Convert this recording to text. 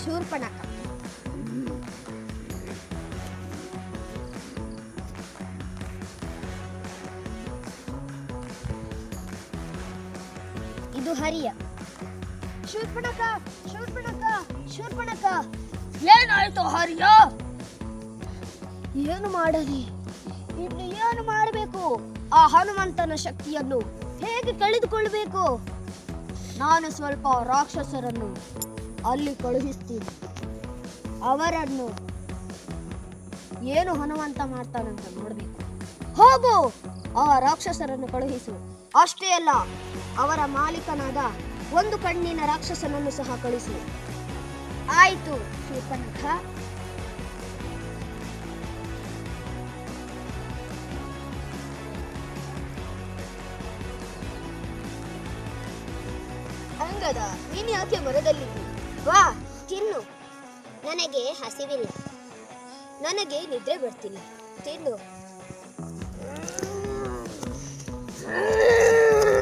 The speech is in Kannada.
ಶೂರ್ಪಣಖ. ಇದು ಹರಿಯ. ಶೂರ್ಪಣಖ, ಶೂರ್ಪಣಖ, ಶೂರ್ಪಣಖ. ಏನಾಯ್ತು ಹರಿಯ? ಏನು ಮಾಡಲಿ, ಇನ್ನು ಏನು ಮಾಡಬೇಕು? ಆ ಹನುಮಂತನ ಶಕ್ತಿಯನ್ನು ಹೇಗೆ ಕಳೆದುಕೊಳ್ಳಬೇಕು? ನಾನು ಸ್ವಲ್ಪ ರಾಕ್ಷಸರನ್ನು ಅಲ್ಲಿ ಕಳುಹಿಸ್ತೀನಿ. ಅವರನ್ನು ಏನು ಹನುಮಂತ ಮಾಡ್ತಾನಂತ ನೋಡಬೇಕು. ಹೋಗು, ಆ ರಾಕ್ಷಸರನ್ನು ಕಳುಹಿಸು. ಅಷ್ಟೇ ಅಲ್ಲ, ಅವರ ಮಾಲೀಕನಾದ ಒಂದು ಕಣ್ಣಿನ ರಾಕ್ಷಸನನ್ನು ಸಹ ಕಳಿಸು. ಆಯಿತು ಶೂರ್ಪಣಖ. ಅಂಗದ, ನೀನು ಯಾಕೆ ಮರದಲ್ಲಿದ್ದಿ? ಬಾ ತಿನ್ನು. ನನಗೆ ಹಸಿವಿಲ್ಲ. ನನಗೆ ನಿದ್ರೆ ಬರ್ತಿಲ್ಲ, ತಿನ್ನು.